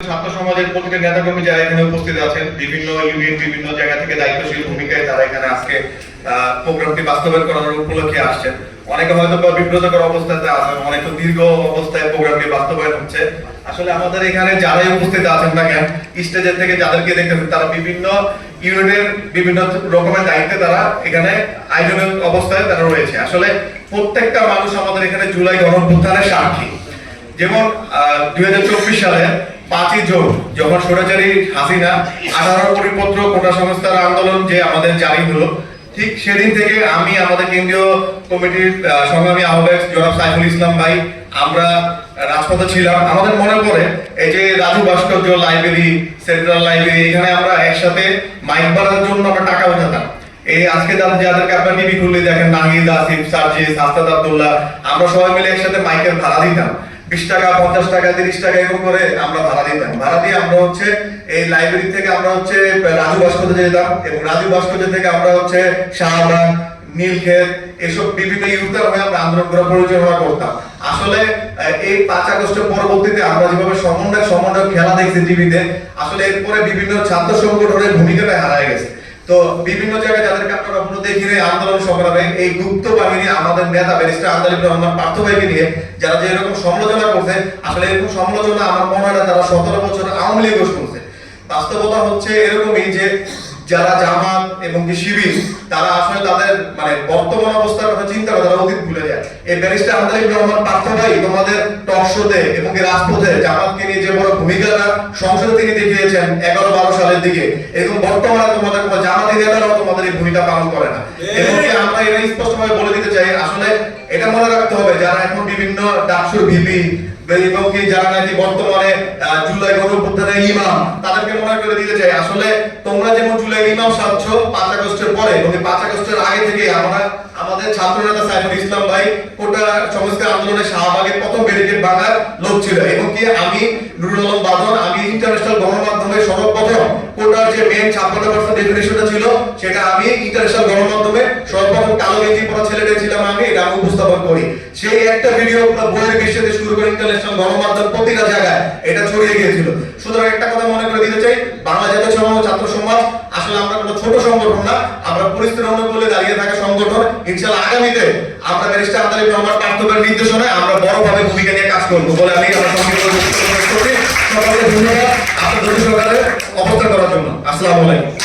ছাত্র সমাজের প্রতিটা নেতাকর্মী যারা এখানে উপস্থিত আছেন, বিভিন্ন ইউনিয়ন বিভিন্ন জায়গা থেকে দায়িত্বশীল ভূমিকায় তারা এখানে আজকে প্রোগ্রামটি বাস্তবায়ন করার উপলক্ষে আসছেন। অনেকে হয়তো বিব্রতকর অবস্থাতে আছেন, অনেক দীর্ঘ অবস্থায় প্রোগ্রামটি বাস্তবায়ন হচ্ছে। আসলে আমাদের এখানে যারাই উপস্থিত আছেন না কেন, স্টেজের থেকে যাদেরকে দেখতেছেন, তারা বিভিন্ন ইউনিটের বিভিন্ন রকমের দায়িত্বে তারা এখানে আয়োজনের অবস্থায় তারা রয়েছে। আসলে প্রত্যেকটা মানুষ আমাদের এখানে জুলাই গণঅভ্যুত্থানের সাক্ষী। যেমন 2024 সালে 5ই জুন যখন স্বৈরাচারী হাসিনা 18 পরিপত্র কোটা সংস্কার আন্দোলন যে আমাদের জারি হলো, ঠিক সেদিন থেকে আমি আমাদের কেন্দ্রীয় কমিটির সংগ্রামী আহ্বায়ক জনাব সাইফুল ইসলাম ভাই আমরা রাজপথে ছিলাম। আমাদের মনে পড়ে এই যে রাজু ভাস্কর্য লাইব্রেরি, সেন্ট্রাল লাইব্রেরি, এখানে আমরা একসাথে মাইক বানানোর জন্য আমরা টাকা উঠাতাম। এই আজকে যাদেরকে আপনারা টিভি খুললে দেখেন, নাহিদ, আসিফ, সার্জিস, আস্তাদ আব্দুল্লাহ, আমরা সবাই মিলে একসাথে মাইকের ভাড়া দিতাম। 20 টাকা, 50 টাকা, 30 টাকা এরকম করে আমরা ভাড়া দিতাম। ভাড়া দিয়ে আমরা হচ্ছে এই লাইব্রেরি থেকে আমরা হচ্ছে রাজু ভাস্কর্যে যেতাম, এবং রাজু ভাস্কর্য থেকে আমরা হচ্ছে শাহবাগ, নীলক্ষেত, এসব বিভিন্ন ইউথের হয়ে আমরা আন্দোলন করা পরিচালনা করতাম। আসলে এই 5 আগস্টের পরবর্তীতে আমরা যেভাবে সমন্বয় খেলা দেখছি টিভিতে, আসলে এরপরে বিভিন্ন ছাত্র সংগঠনের ভূমিকাটা হারায় গেছে। তো বিভিন্ন জায়গায় যাদেরকে আপনারা আপনারা দেখি আন্দোলন সংগ্রামে এই গুপ্ত বাহিনী আমাদের নেতা ব্যারিস্টার আন্দালিব রহমান পার্থ ভাইকে নিয়ে যারা যে এরকম সমালোচনা করছে, আসলে এরকম সমালোচনা আমার মনে হয় না তারা 17 বছর আওয়ামী লীগও শুনছে। বাস্তবতা হচ্ছে এরকমই যে যারা জামাত এবং শিবির, তারা আসলে তাদের মানে বর্তমান অবস্থার কথা চিন্তা করে তারা অতীত ভুলে যায়। এই ব্যারিস্টার আন্দালিব রহমান পার্থ ভাই তোমাদের টক শোতে এবং রাজপথে জামাতকে নিয়ে যে বড় ভূমিকাটা সংসদে তিনি দেখিয়েছেন 11-12 সালের দিকে, এরকম বর্তমানে তোমাদের কোনো জামাতি নেতারাও তোমাদের এই ভূমিকা পালন করে না। এবং আমরা এটা স্পষ্টভাবে বলে দিতে চাই, আসলে এটা মনে রাখতে হবে যারা এখন বিভিন্ন ডাকসুর ভিপি এবং কি যারা নাকি বর্তমানে জুলাই গণঅভ্যুত্থানের ইমাম, তাদেরকে মনে করে দিতে চাই, আসলে তোমরা যেমন জুলাই ইমাম সাচ্ছ 5 আগস্টের পরে এবং 5 আগস্টের আগে থেকে আমরা আমাদের ছাত্র নেতা সাইফুল ইসলাম ভাই কোটা সংস্কার আন্দোলনে শাহবাগের প্রথম ব্যারিকেড ভাঙার লোক ছিল, এবং কি আমি নুরুল আলম বাদন, আমি ইন্টারন্যাশনাল গণমাধ্যমে সর্বপ্রথম কোটার যে মেন 56% ডেফিনিশনটা ছিল সেটা আমি ইন্টারন্যাশনাল গণমাধ্যমে সর্বপ্রথম কালো গেঞ্জি পরা ছেলেটা ছিলাম আমি, এটা আমি উপস্থাপন করি। সেই একটা ভিডিও পুরো বইয়ের বিশ্বে থেকে শুরু করে ইন্টারন্যাশনাল গণমাধ্যম প্রতিটা জায়গায় এটা ছড়িয়ে গিয়েছিল। সুতরাং একটা কথা মনে করে দিতে চাই, বাংলা জাতীয় সমাজ ছাত্র সমাজ আসলে আমরা কোনো ছোট সংগঠন না, আমরা পরিস্থিতির অনুকূলে দাঁড়িয়ে থাকা সংগঠন। ইনশাআল্লাহ আগামীতে আমরা ব্যারিস্টার আন্দালিব রহমান পার্থ ভাইয়ের নির্দেশনায় আমরা বড়ভাবে ভূমিকা নিয়ে কাজ করব বলে আমি আমার সংক্ষিপ্ত করছি। সকলকে ধন্যবাদ আপনাদের সহকারে অবস্থান করার জন্য। আসসালামু আলাইকুম।